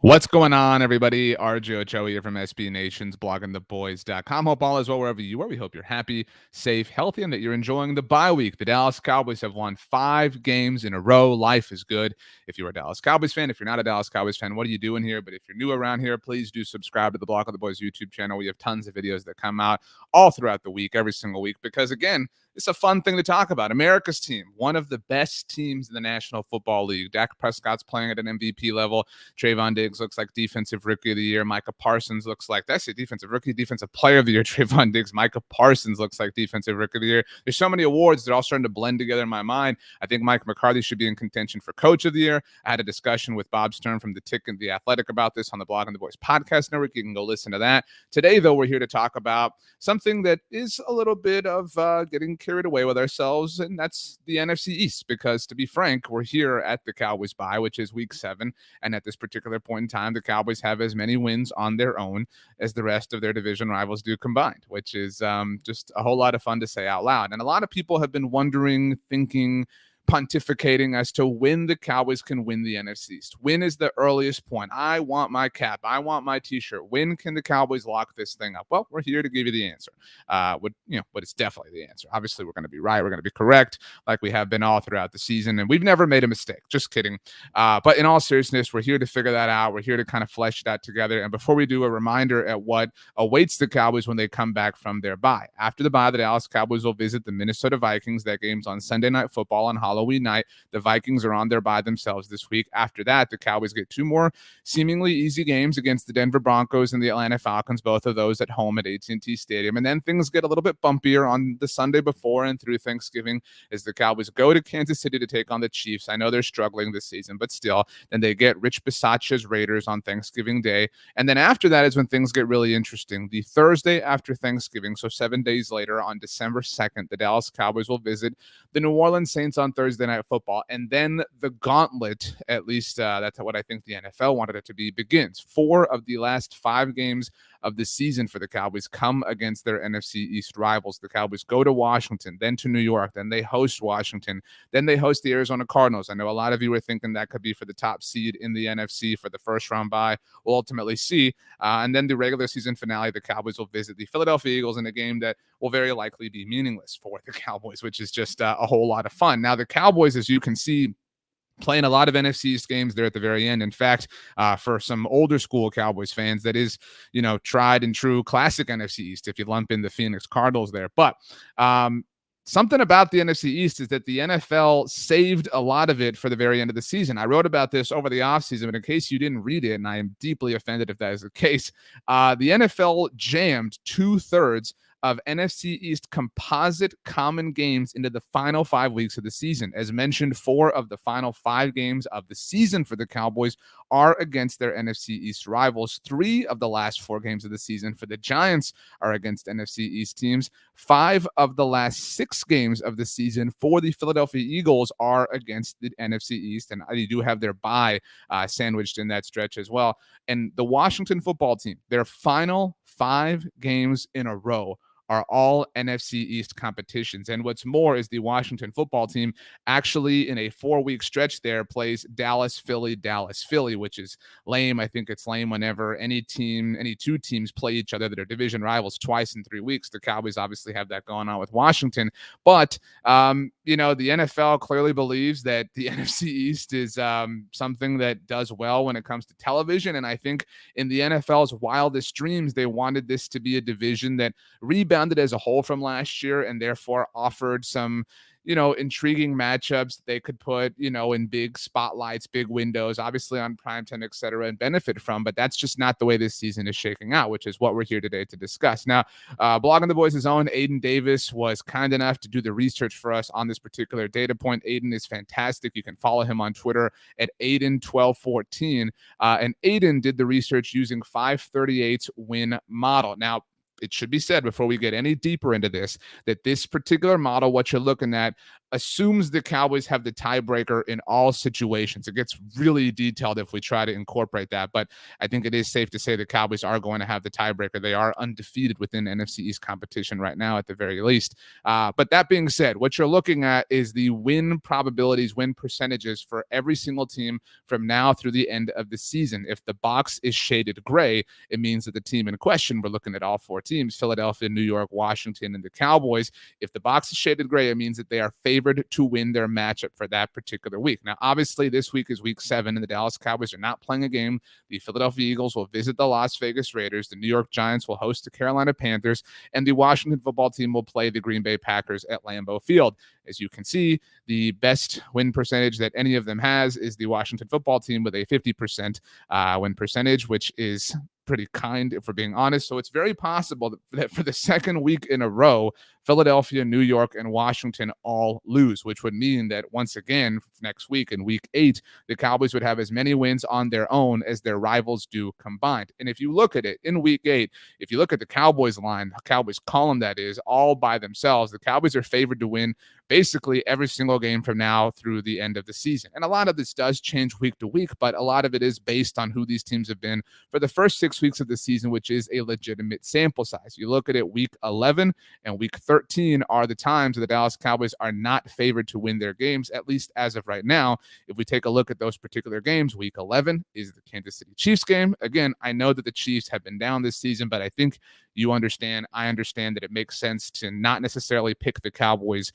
What's going on, everybody? RJ Ochoa here from SB Nation's bloggingtheboys.com. Hope all is well wherever you are. We hope you're happy, safe, healthy, and that you're enjoying the bye week. The Dallas Cowboys have won 5 games in a row. Life is good. If you're a Dallas Cowboys fan, if you're not a Dallas Cowboys fan, what are you doing here? But if you're new around here, please do subscribe to the Block of the Boys YouTube channel. We have tons of videos that come out all throughout the week, every single week, because again, it's a fun thing to talk about. America's team, one of the best teams in the National Football League. Dak Prescott's playing at an MVP level. Trayvon Diggs looks like Defensive Rookie of the Year. Micah Parsons looks like, that's a Defensive Rookie, Defensive Player of the Year. Trayvon Diggs, Micah Parsons looks like Defensive Rookie of the Year. There's so many awards. They're all starting to blend together in my mind. I think Mike McCarthy should be in contention for Coach of the Year. I had a discussion with Bob Stern from The Tick and The Athletic about this on the Blog and the Boys podcast network. You can go listen to that. Today, though, we're here to talk about something that is a little bit of getting carried away with ourselves, and that's the NFC East, because to be frank, we're here at the Cowboys bye, which is week 7, and at this particular point in time, the Cowboys have as many wins on their own as the rest of their division rivals do combined, which is just a whole lot of fun to say out loud. And a lot of people have been wondering, thinking, pontificating as to when the Cowboys can win the NFC East. When is the earliest point? I want my cap. I want my t-shirt. When can the Cowboys lock this thing up? Well, we're here to give you the answer. But it's definitely the answer. Obviously, we're going to be right. We're going to be correct, like we have been all throughout the season. And we've never made a mistake. Just kidding. But in all seriousness, we're here to figure that out. We're here to kind of flesh it out together. And before we do, a reminder at what awaits the Cowboys when they come back from their bye. After the bye, the Dallas Cowboys will visit the Minnesota Vikings. That game's on Sunday Night Football on Halloween night. The Vikings are on there by themselves this week. After that, the Cowboys get 2 more seemingly easy games against the Denver Broncos and the Atlanta Falcons, both of those at home at AT&T Stadium. And then things get a little bit bumpier on the Sunday before and through Thanksgiving as the Cowboys go to Kansas City to take on the Chiefs. I know they're struggling this season, but still. Then they get Rich Bisaccia's Raiders on Thanksgiving Day. And then after that is when things get really interesting. The Thursday after Thanksgiving, so 7 days later, on December 2nd, the Dallas Cowboys will visit the New Orleans Saints on Thursday Night Football, and then the gauntlet, at least that's what I think the NFL wanted it to be, begins. 4 of the last 5 games of the season for the Cowboys come against their NFC East rivals. The Cowboys go to Washington, then to New York, then they host Washington, then they host the Arizona Cardinals. I know a lot of you were thinking that could be for the top seed in the NFC for the first round bye. We'll ultimately see. And then the regular season finale, the Cowboys will visit the Philadelphia Eagles in a game that will very likely be meaningless for the Cowboys, which is just a whole lot of fun. Now, the Cowboys, as you can see, playing a lot of NFC East games there at the very end. In fact, for some older school Cowboys fans, that is, tried and true classic NFC East, if you lump in the Phoenix Cardinals there. But something about the NFC East is that the NFL saved a lot of it for the very end of the season. I wrote about this over the offseason, but in case you didn't read it, and I am deeply offended if that is the case, the NFL jammed 2/3 of NFC East composite common games into the final 5 weeks of the season. As mentioned, 4 of the final 5 games of the season for the Cowboys are against their NFC East rivals. 3 of the last 4 games of the season for the Giants are against NFC East teams. 5 of the last 6 games of the season for the Philadelphia Eagles are against the NFC East, and they do have their bye sandwiched in that stretch as well. And the Washington football team, their final 5 games in a row are all NFC East competitions. And what's more is the Washington football team actually in a 4-week stretch there plays Dallas, Philly, which is lame. I think it's lame whenever any 2 teams play each other that are division rivals twice in 3 weeks. The Cowboys obviously have that going on with Washington. But, the NFL clearly believes that the NFC East is something that does well when it comes to television. And I think in the NFL's wildest dreams, they wanted this to be a division that rebounded as a whole from last year and therefore offered some, intriguing matchups they could put, in big spotlights, big windows, obviously on primetime, et cetera, and benefit from. But that's just not the way this season is shaking out, which is what we're here today to discuss. Now, Blogging the Boys' own Aiden Davis was kind enough to do the research for us on this particular data point. Aiden is fantastic. You can follow him on Twitter at Aiden1214. And Aiden did the research using 538's win model. Now, it should be said before we get any deeper into this, that this particular model, what you're looking at, assumes the Cowboys have the tiebreaker in all situations. It gets really detailed if we try to incorporate that, but I think it is safe to say the Cowboys are going to have the tiebreaker. They are undefeated within NFC East competition right now, at the very least. But that being said, what you're looking at is the win probabilities, win percentages for every single team from now through the end of the season. If the box is shaded gray, it means that the team in question, we're looking at all four teams, Philadelphia, New York, Washington, and the Cowboys. If the box is shaded gray, it means that they are favored to win their matchup for that particular week. Now, obviously, this week is week 7, and the Dallas Cowboys are not playing a game. The Philadelphia Eagles will visit the Las Vegas Raiders. The New York Giants will host the Carolina Panthers, and the Washington football team will play the Green Bay Packers at Lambeau Field. As you can see, the best win percentage that any of them has is the Washington football team with a 50% win percentage, which is pretty kind, if we're being honest. So it's very possible that for the second week in a row, Philadelphia, New York, and Washington all lose, which would mean that once again, next week in week 8, the Cowboys would have as many wins on their own as their rivals do combined. And if you look at it in week 8, if you look at the Cowboys line, the Cowboys column, that is, all by themselves, the Cowboys are favored to win basically every single game from now through the end of the season. And a lot of this does change week to week, but a lot of it is based on who these teams have been for the first 6 weeks of the season, which is a legitimate sample size. You look at it, week 11 and week 13 are the times the Dallas Cowboys are not favored to win their games, at least as of right now. If we take a look at those particular games, week 11 is the Kansas City Chiefs game. Again, I know that the Chiefs have been down this season, but I think you understand, I understand that it makes sense to not necessarily pick the Cowboys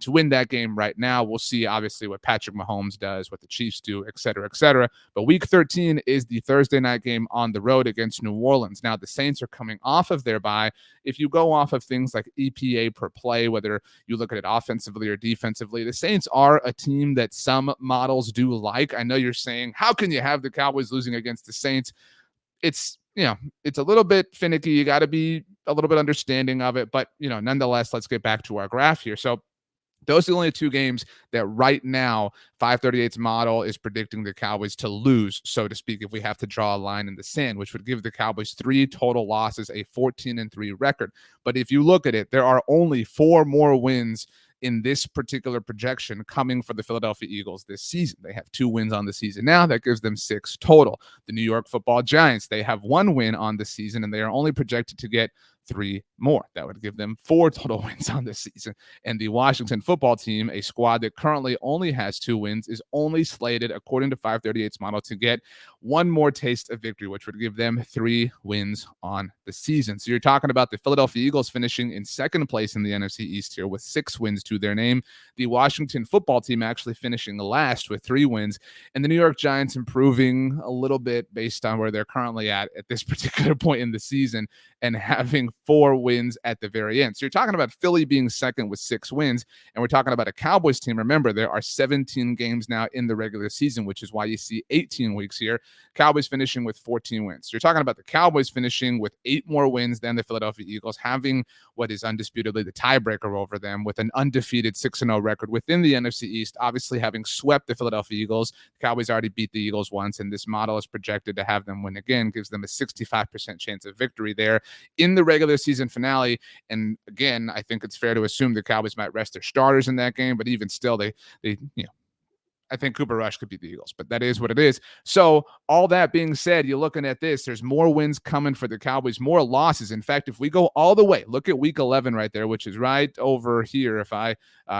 to win that game right now. We'll see, obviously, what Patrick Mahomes does, what the Chiefs do, et cetera, et cetera. But week 13 is the Thursday night game on the road against New Orleans. Now, the Saints are coming off of their bye. If you go off of things like EPA per play, whether you look at it offensively or defensively, the Saints are a team that some models do like. I know you're saying, how can you have the Cowboys losing against the Saints? It's a little bit finicky. You got to be a little bit understanding of it. But, nonetheless, let's get back to our graph here. So those are the only 2 games that right now 538's model is predicting the Cowboys to lose, so to speak, if we have to draw a line in the sand, which would give the Cowboys 3 total losses, a 14-3 record. But if you look at it, there are only 4 more wins in this particular projection coming for the Philadelphia Eagles this season. They have 2 wins on the season now. That gives them 6 total. The New York Football Giants, they have 1 win on the season, and they are only projected to get 3 more. That would give them 4 total wins on this season. And the Washington football team, a squad that currently only has 2 wins, is only slated, according to 538's model, to get 1 more taste of victory, which would give them 3 wins on the season. So you're talking about the Philadelphia Eagles finishing in second place in the NFC East here with 6 wins to their name. The Washington football team actually finishing last with 3 wins. And the New York Giants improving a little bit based on where they're currently at this particular point in the season and having 4 wins at the very end. So you're talking about Philly being second with 6 wins. And we're talking about a Cowboys team. Remember, there are 17 games now in the regular season, which is why you see 18 weeks here. Cowboys finishing with 14 wins. So you're talking about the Cowboys finishing with 8 more wins than the Philadelphia Eagles, having what is undisputably the tiebreaker over them with an undefeated 6-0 record within the NFC East, obviously having swept the Philadelphia Eagles. The Cowboys already beat the Eagles once, and this model is projected to have them win again, gives them a 65% chance of victory there in the regular season finale. And again, I think it's fair to assume the Cowboys might rest their starters in that game, but even still, they I think Cooper Rush could beat the Eagles, but that is what it is. So all that being said, you're looking at this. There's more wins coming for the Cowboys, more losses. In fact, if we go all the way, look at week 11 right there, which is right over here. If I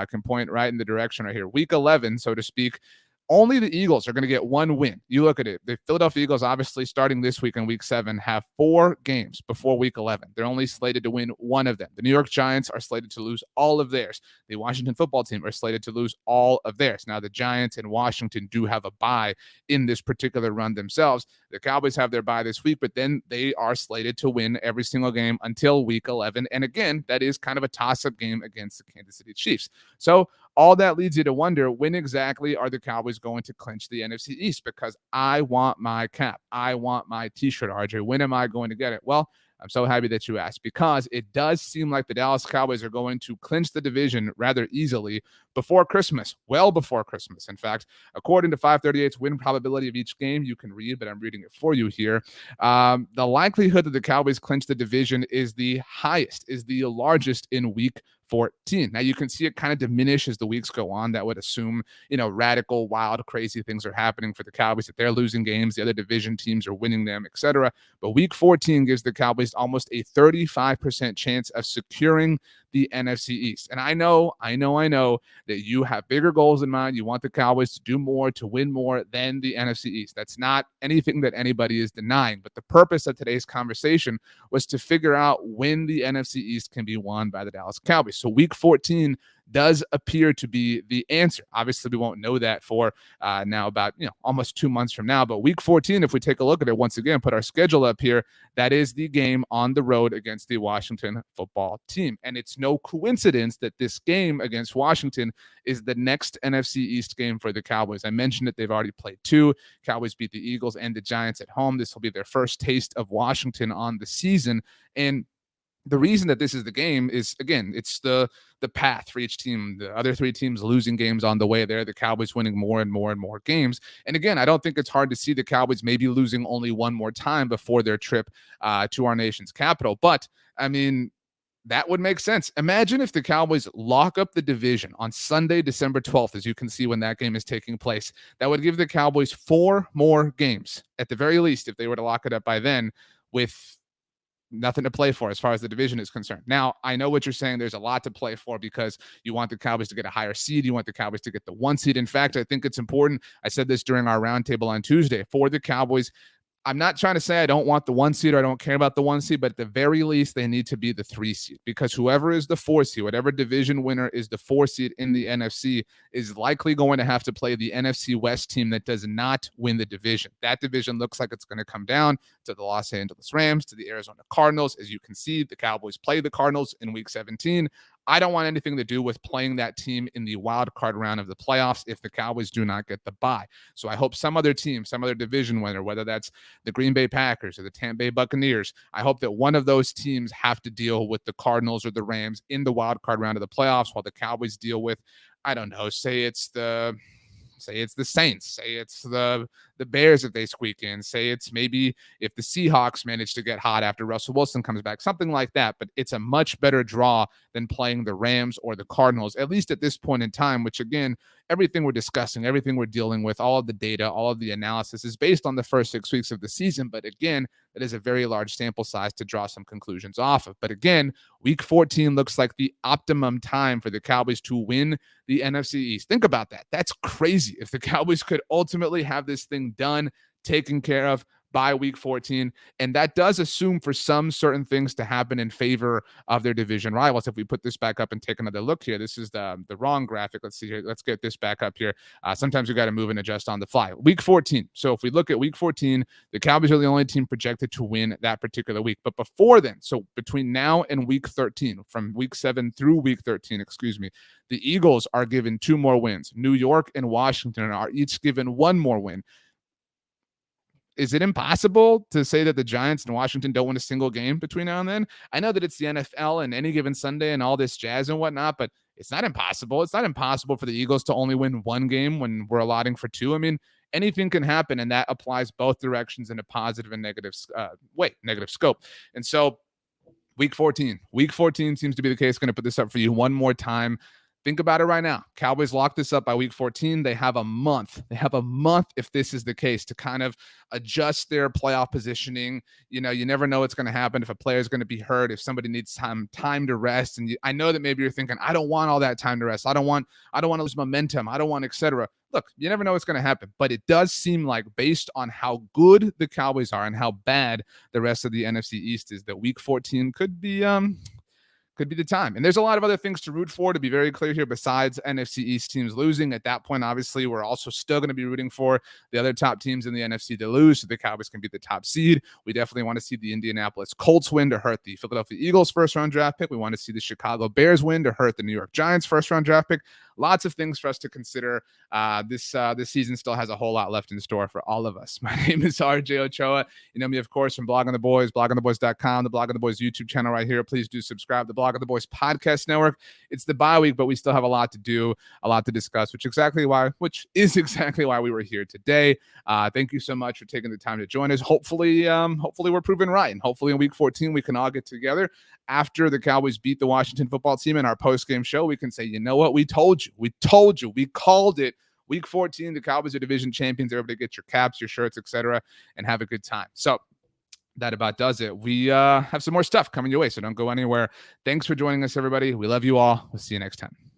can point right in the direction right here, week 11, so to speak, only the Eagles are going to get 1 win. You look at it. The Philadelphia Eagles, obviously starting this week in week 7, have 4 games before week 11. They're only slated to win 1 of them. The New York Giants are slated to lose all of theirs. The Washington football team are slated to lose all of theirs. Now, the Giants and Washington do have a bye in this particular run themselves. The Cowboys have their bye this week, but then they are slated to win every single game until week 11. And again, that is kind of a toss-up game against the Kansas City Chiefs. So all that leads you to wonder, when exactly are the Cowboys going to clinch the NFC East? Because I want my cap. I want my t-shirt, RJ. When am I going to get it? Well, I'm so happy that you asked, because it does seem like the Dallas Cowboys are going to clinch the division rather easily before Christmas, well before Christmas. In fact, according to 538's win probability of each game, you can read, but I'm reading it for you here. The likelihood that the Cowboys clinch the division is the highest, is the largest in week 14. Now you can see it kind of diminish as the weeks go on. That would assume, radical, wild, crazy things are happening for the Cowboys, that they're losing games, the other division teams are winning them, etc. But week 14 gives the Cowboys almost a 35% chance of securing the NFC East. And I know that you have bigger goals in mind. You want the Cowboys to do more, to win more than the NFC East. That's not anything that anybody is denying. But the purpose of today's conversation was to figure out when the NFC East can be won by the Dallas Cowboys. So week 14 does appear to be the answer. Obviously, we won't know that for now about almost 2 months from now. But week 14, if we take a look at it once again, put our schedule up here, that is the game on the road against the Washington football team. And it's no coincidence that this game against Washington is the next NFC East game for the Cowboys. I mentioned it. They've already played 2. Cowboys beat the Eagles and the Giants at home. This will be their first taste of Washington on the season. And the reason that this is the game is, again, it's the path for each team. The other 3 teams losing games on the way there, the Cowboys winning more and more and more games. And again, I don't think it's hard to see the Cowboys maybe losing only one more time before their trip to our nation's capital. But, I mean, that would make sense. Imagine if the Cowboys lock up the division on Sunday, December 12th, as you can see when that game is taking place. That would give the Cowboys 4 more games, at the very least, if they were to lock it up by then, with nothing to play for as far as the division is concerned. Now, I know what you're saying. There's a lot to play for because you want the Cowboys to get a higher seed. You want the Cowboys to get the 1 seed. In fact, I think it's important. I said this during our roundtable on Tuesday. For the Cowboys, I'm not trying to say I don't want the 1 seed or I don't care about the 1 seed, but at the very least, they need to be the 3 seed, because whoever is the 4 seed, whatever division winner is the 4 seed in the NFC, is likely going to have to play the NFC West team that does not win the division. That division looks like it's going to come down to the Los Angeles Rams, to the Arizona Cardinals. As you can see, the Cowboys play the Cardinals in week 17. I don't want anything to do with playing that team in the wild card round of the playoffs if the Cowboys do not get the bye. So I hope some other team, some other division winner, whether that's the Green Bay Packers or the Tampa Bay Buccaneers, I hope that one of those teams have to deal with the Cardinals or the Rams in the wild card round of the playoffs, while the Cowboys deal with, I don't know, say it's the Saints, say it's the Bears if they squeak in, say it's maybe if the Seahawks manage to get hot after Russell Wilson comes back, something like that. But it's a much better draw than playing the Rams or the Cardinals, at least at this point in time, which, again, everything we're discussing, everything we're dealing with, all of the data, all of the analysis is based on the first 6 weeks of the season. But again, that is a very large sample size to draw some conclusions off of. But again, week 14 looks like the optimum time for the Cowboys to win the NFC East. Think about that. That's crazy. If the Cowboys could ultimately have this thing done, taken care of by week 14. And that does assume for some certain things to happen in favor of their division rivals. If we put this back up and take another look here, this is the wrong graphic. Let's see here. Let's get this back up here. Sometimes we got to move and adjust on the fly. Week 14. So if we look at week 14, the Cowboys are the only team projected to win that particular week. But before then, so between now and week 13, from week 7 through week 13, the Eagles are given 2 more wins. New York and Washington are each given 1 more win. Is it impossible to say that the Giants and Washington don't win a single game between now and then? I know that it's the NFL and any given Sunday and all this jazz and whatnot, but it's not impossible. It's not impossible for the Eagles to only win 1 game when we're allotting for 2. I mean, anything can happen, and that applies both directions in a positive and negative scope. And so week 14 seems to be the case. Going to put this up for you one more time. Think about it right now. Cowboys lock this up by week 14. They have a month. If this is the case, to kind of adjust their playoff positioning. You never know what's going to happen, if a player is going to be hurt, if somebody needs time to rest. And I know that maybe you're thinking, I don't want all that time to rest. I don't want to lose momentum. I don't want, etc. Look, you never know what's going to happen, but it does seem like, based on how good the Cowboys are and how bad the rest of the NFC East is, that week 14 could be the time. And there's a lot of other things to root for, to be very clear here, besides NFC East teams losing. At that point, obviously, we're also still going to be rooting for the other top teams in the NFC to lose, so the Cowboys can be the top seed. We definitely want to see the Indianapolis Colts win to hurt the Philadelphia Eagles first-round draft pick. We want to see the Chicago Bears win to hurt the New York Giants first-round draft pick. lots of things for us to consider. This season still has a whole lot left in store for all of us. My name is RJ Ochoa. You know me, of course, from Blogging the Boys, bloggingtheboys.com, the Blogging the Boys YouTube channel right here. Please do subscribe to the Blogging the Boys podcast network. It's the bye week, but we still have a lot to do, a lot to discuss, which is exactly why we were here today. Thank you so much for taking the time to join us. Hopefully we're proven right, and hopefully in week 14 we can all get together after the Cowboys beat the Washington football team in our post-game show. We can say, you know what, we told you, we called it. Week 14, the Cowboys are division champions. Everybody get your caps, your shirts, etc., and have a good time. So that about does it. We have some more stuff coming your way, so don't go anywhere. Thanks for joining us, everybody. We love you all. We'll see you next time.